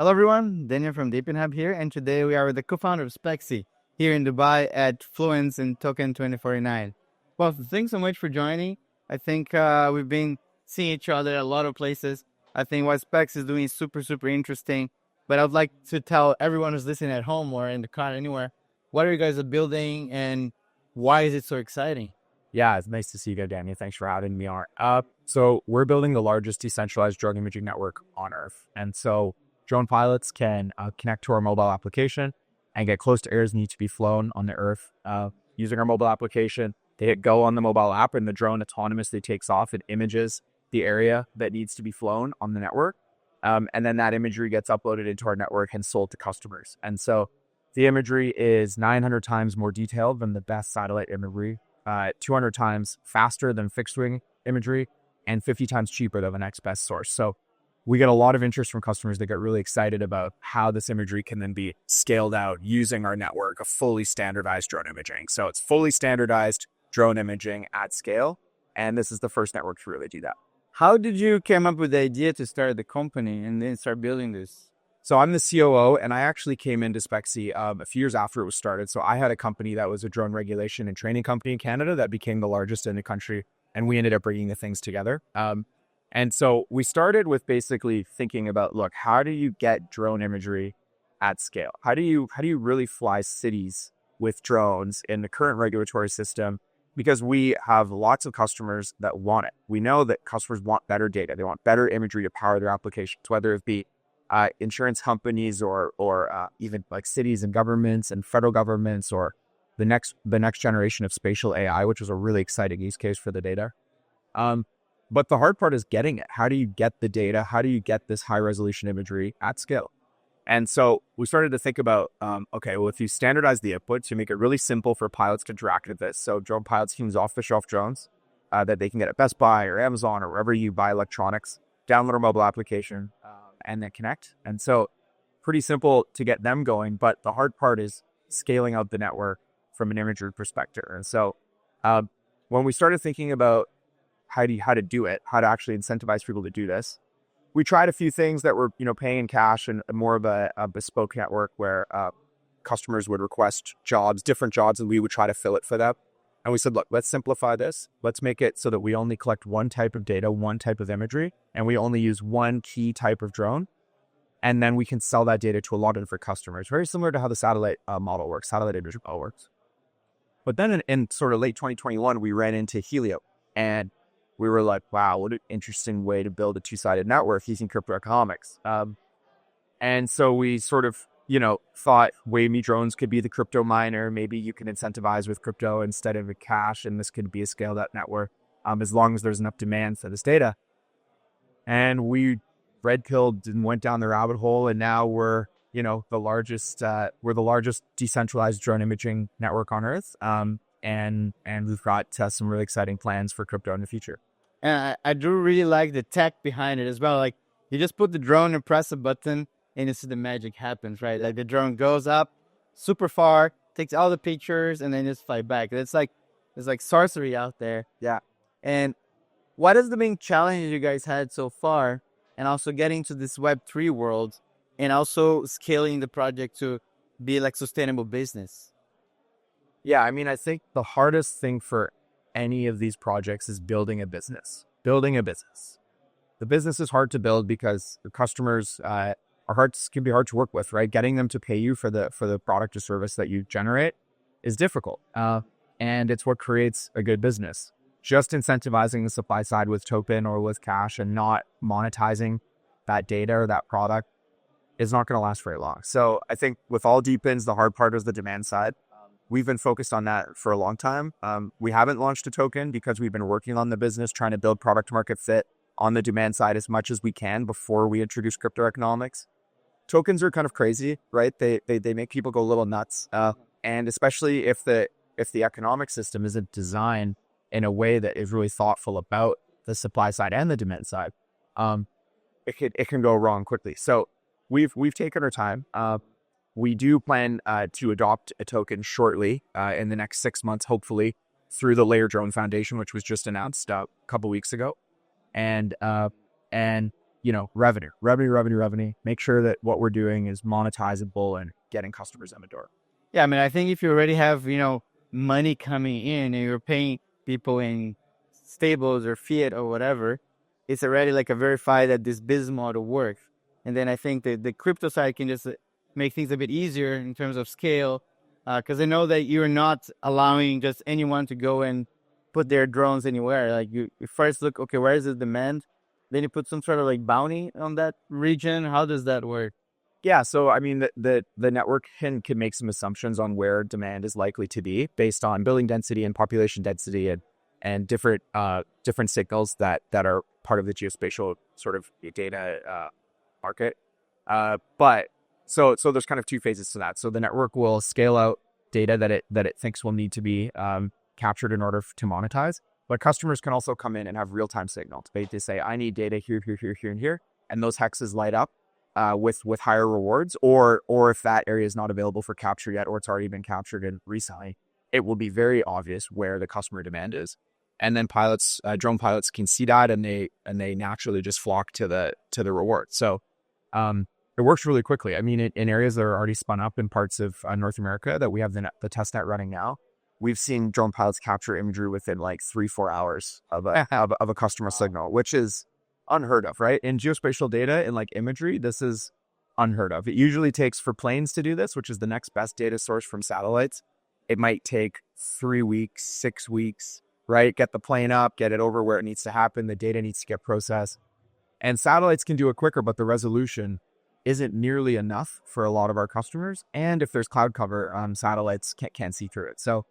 Hello everyone, Daniel from DePIN Hub here, and today we are with the co-founder of Spexi here in Dubai at Fluence in Token 2049. Well, thanks so much for joining. I think we've been seeing each other a lot of places. I think what Spex is doing is super interesting, but I would like to tell everyone who's listening at home or in the car anywhere, what are you guys building and why is it so exciting? Yeah, it's nice to see you again, Daniel. Thanks for having me on. So we're building the largest decentralized drone imaging network on Earth. And so drone pilots can connect to our mobile application and get close to areas that need to be flown on the Earth using our mobile application. They hit go on the mobile app and the drone autonomously takes off and images the area that needs to be flown on the network. And then that imagery gets uploaded into our network and sold to customers. And so the imagery is 900 times more detailed than the best satellite imagery, 200 times faster than fixed wing imagery, and 50 times cheaper than the next best source. So we get a lot of interest from customers that get really excited about how this imagery can then be scaled out using our network of fully standardized drone imaging. So it's fully standardized drone imaging at scale. And this is the first network to really do that. How did you come up with the idea to start the company and then start building this? So I'm the COO, and I actually came into Spexi a few years after it was started. So I had a company that was a drone regulation and training company in Canada that became the largest in the country, and we ended up bringing the things together. And so we started with basically thinking about, look, how do you get drone imagery at scale? How do you really fly cities with drones in the current regulatory system? Because we have lots of customers that want it. We know that customers want better data. They want better imagery to power their applications, whether it be insurance companies or even like cities and governments and federal governments, or the next generation of spatial AI, which was a really exciting use case for the data. But the hard part is getting it. How do you get the data? How do you get this high resolution imagery at scale? And so we started to think about, okay, well, if you standardize the input to make it really simple for pilots to interact with this. So drone pilots can use off-the-shelf drones that they can get at Best Buy or Amazon or wherever you buy electronics, download our mobile application, and then connect. And so pretty simple to get them going, but the hard part is scaling out the network from an imagery perspective. And so when we started thinking about how to do it, how to actually incentivize people to do this, we tried a few things that were, paying in cash and more of a bespoke network where customers would request different jobs, and we would try to fill it for them. And we said, look, let's simplify this. Let's make it so that we only collect one type of data, one type of imagery, and we only use one key type of drone. And then we can sell that data to a lot of different customers. Very similar to how the satellite model works, satellite imagery model works. But then in sort of late 2021, we ran into Helio. And we were like, wow, what an interesting way to build a two-sided network using cryptoeconomics. And so we sort of thought Waveme drones could be the crypto miner. Maybe you can incentivize with crypto instead of a cash, and this could be a scaled up network as long as there's enough demand for this data. And we red pilled and went down the rabbit hole, and now we're the largest decentralized drone imaging network on Earth. And we've got some really exciting plans for crypto in the future. And I do really like the tech behind it as well. Like, you just put the drone and press a button and you see the magic happens, right? Like, the drone goes up super far, takes all the pictures, and then just fly back. It's like sorcery out there. Yeah. And what is the main challenge you guys had so far, and also getting to this Web3 world, and also scaling the project to be like sustainable business? Yeah, I mean, I think the hardest thing for any of these projects is building a business. The business is hard to build because the customers can be hard to work with, right? Getting them to pay you for the product or service that you generate is difficult. And it's what creates a good business. Just incentivizing the supply side with token or with cash and not monetizing that data or that product is not going to last very long. So I think with all DePINs, the hard part is the demand side. We've been focused on that for a long time. We haven't launched a token because we've been working on the business, trying to build product market fit on the demand side as much as we can before we introduce crypto economics. Tokens are kind of crazy, right? They make people go a little nuts. And especially if the economic system isn't designed in a way that is really thoughtful about the supply side and the demand side, it can go wrong quickly. So we've taken our time. We do plan to adopt a token shortly in the next 6 months, hopefully, through the Layer Drone Foundation, which was just announced a couple weeks ago. And revenue. Make sure that what we're doing is monetizable and getting customers in the door. Yeah, I mean, I think if you already have, money coming in and you're paying people in stables or fiat or whatever, it's already like a verified that this business model works. And then I think that the crypto side can just make things a bit easier in terms of scale, because I know that you're not allowing just anyone to go and put their drones anywhere. Like you first look, okay, where is the demand? Then you put some sort of like bounty on that region. How does that work? Yeah, so I mean, the network can make some assumptions on where demand is likely to be based on building density and population density and different signals that are part of the geospatial sort of data market. But so there's kind of two phases to that. So the network will scale out data that it thinks will need to be captured in order to monetize. But customers can also come in and have real time signals. They say, I need data here, and here, and those hexes light up with higher rewards, or if that area is not available for capture yet, or it's already been captured and recently, it will be very obvious where the customer demand is. And then drone pilots can see that, and they naturally just flock to the reward. So it works really quickly. I mean, in areas that are already spun up in parts of North America that we have the test net running now, we've seen drone pilots capture imagery within like 3-4 hours of a customer signal, which is unheard of, right? In geospatial data and like imagery, this is unheard of. It usually takes, for planes to do this, which is the next best data source from satellites, it might take 3 weeks, 6 weeks, right? Get the plane up, get it over where it needs to happen. The data needs to get processed. And satellites can do it quicker, but the resolution isn't nearly enough for a lot of our customers. And if there's cloud cover, satellites can't see through it. So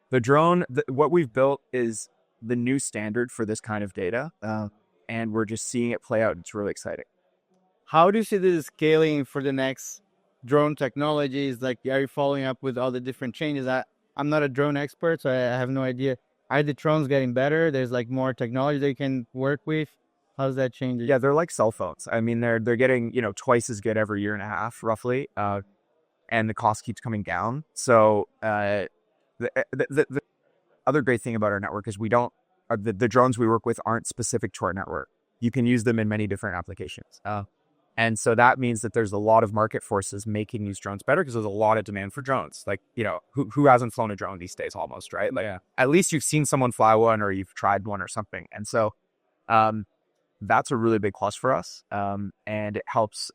the drone, what we've built is the new standard for this kind of data. And we're just seeing it play out. It's really exciting. How do you see this scaling for the next drone technologies? Like, are you following up with all the different changes? I'm not a drone expert, so I have no idea. Are the drones getting better? There's like more technology they can work with. How's that changing? Yeah, they're like cell phones. I mean, they're getting, twice as good every year and a half, roughly. And the cost keeps coming down. So the other great thing about our network is the drones we work with aren't specific to our network. You can use them in many different applications. And so that means that there's a lot of market forces making these drones better because there's a lot of demand for drones. Like, who hasn't flown a drone these days almost, right? Like, at least you've seen someone fly one or you've tried one or something. And so that's a really big plus for us. And it helps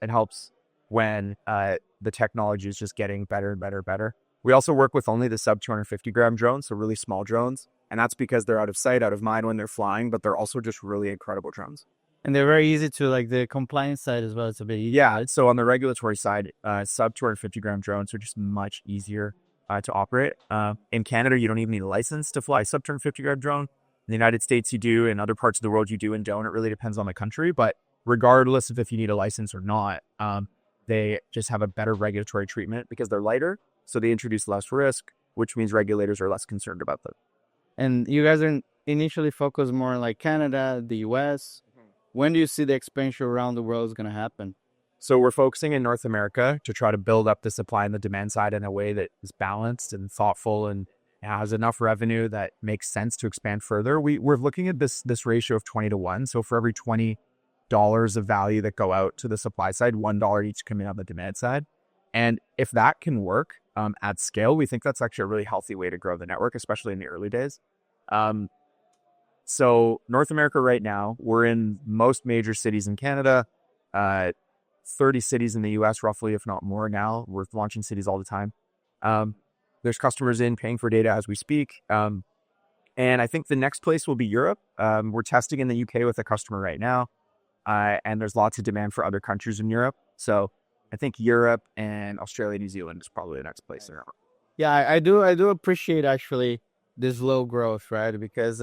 when the technology is just getting better and better. We also work with only the sub 250 gram drones, so really small drones. And that's because they're out of sight, out of mind when they're flying, but they're also just really incredible drones. And they're very easy to, like, the compliance side as well. It's a bit easier. Yeah. So on the regulatory side, sub 250 gram drones are just much easier to operate. In Canada, you don't even need a license to fly a sub 250 gram drone. In the United States, you do. In other parts of the world, you do and don't. It really depends on the country. But regardless of if you need a license or not, they just have a better regulatory treatment because they're lighter. So they introduce less risk, which means regulators are less concerned about them. And you guys are initially focused more on like Canada, the US. When do you see the expansion around the world is going to happen? So we're focusing in North America to try to build up the supply and the demand side in a way that is balanced and thoughtful and has enough revenue that makes sense to expand further. We're looking at this ratio of 20-1. So for every $20 of value that go out to the supply side, $1 each come in on the demand side. And if that can work at scale, we think that's actually a really healthy way to grow the network, especially in the early days. So North America right now, we're in most major cities in Canada, 30 cities in the US, roughly, if not more now. We're launching cities all the time. There's customers paying for data as we speak. And I think the next place will be Europe. We're testing in the UK with a customer right now. And there's lots of demand for other countries in Europe. So I think Europe and Australia, New Zealand is probably the next place. Yeah, I do appreciate actually this low growth, right? Because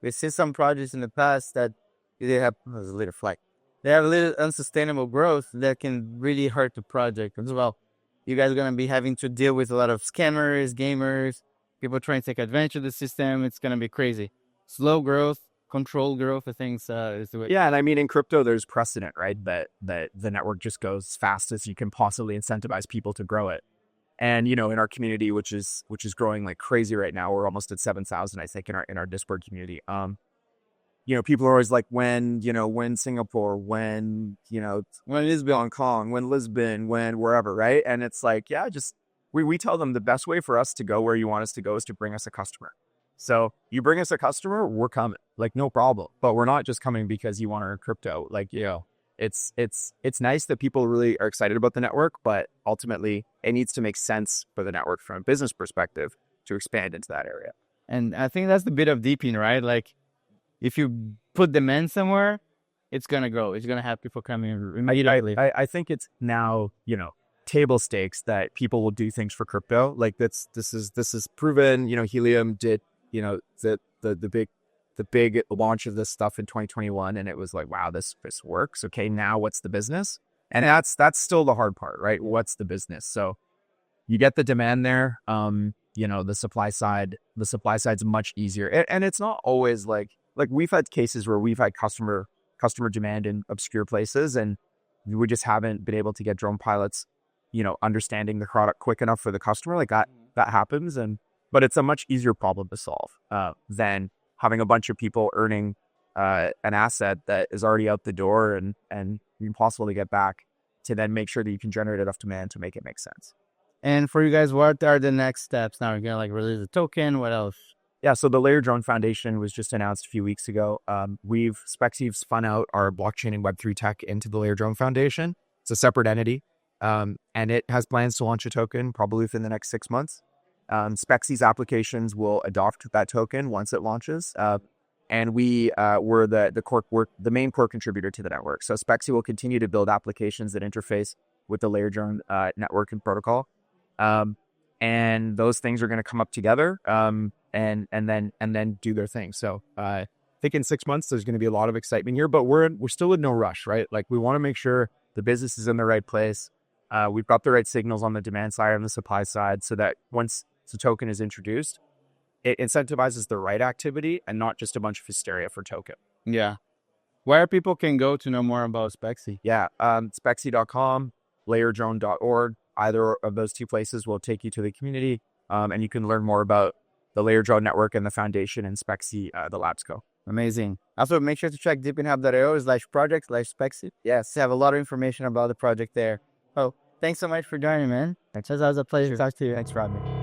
we see some projects in the past that they have They have a little unsustainable growth that can really hurt the project as well. You guys are going to be having to deal with a lot of scammers, gamers, people trying to take advantage of the system. It's going to be crazy. Slow growth, controlled growth, I think is the way. Yeah, and I mean, in crypto, there's precedent, right? That the network just goes as fast as you can possibly incentivize people to grow it. And, in our community, which is growing like crazy right now, we're almost at 7,000, I think, in our Discord community. people are always like, when Singapore, when Lisbon, Hong Kong, when Lisbon, when wherever, right? And it's like, yeah, just we tell them the best way for us to go where you want us to go is to bring us a customer. So you bring us a customer, we're coming, like, no problem. But we're not just coming because you want to earn crypto. Like, it's nice that people really are excited about the network, but ultimately it needs to make sense for the network from a business perspective to expand into that area. And I think that's the bit of DePIN, right? Like, if you put demand somewhere, it's gonna grow. It's gonna have people coming immediately. I think it's now, table stakes that people will do things for crypto. Like, this is proven. Helium did, the big launch of this stuff in 2021, and it was like, wow, this works. Okay, now what's the business? And that's still the hard part, right? What's the business? So you get the demand there. The supply side's much easier, and it's not always like we've had cases where we've had customer demand in obscure places, and we just haven't been able to get drone pilots, understanding the product quick enough for the customer. Like that happens, but it's a much easier problem to solve than having a bunch of people earning an asset that is already out the door and impossible to get back, to then make sure that you can generate enough demand to make it make sense. And for you guys, what are the next steps now? You're gonna release a token. What else? Yeah, so the Layer Drone Foundation was just announced a few weeks ago. Spexi's spun out our blockchain and Web3 tech into the Layer Drone Foundation. It's a separate entity, and it has plans to launch a token probably within the next 6 months. Spexi's applications will adopt that token once it launches, and we're the main core contributor to the network. So Spexi will continue to build applications that interface with the Layer Drone network and protocol, and those things are going to come up together. And then do their thing. So I think in 6 months there's going to be a lot of excitement here, but we're still in no rush, right? Like, we want to make sure the business is in the right place. We've got the right signals on the demand side and the supply side, so that once the token is introduced, it incentivizes the right activity and not just a bunch of hysteria for token. Yeah. Where people can go to know more about Spexi? Yeah, Spexi.com, layerdrone.org. Either of those two places will take you to the community, and you can learn more about the Layer Drone network and the foundation, and Spexi, the labs co. Amazing. Also, make sure to check deepinhub.io/project/Spexi. Yes, have a lot of information about the project there. Oh, thanks so much for joining, man. Thanks. That was a pleasure to talk to you. Thanks for having me.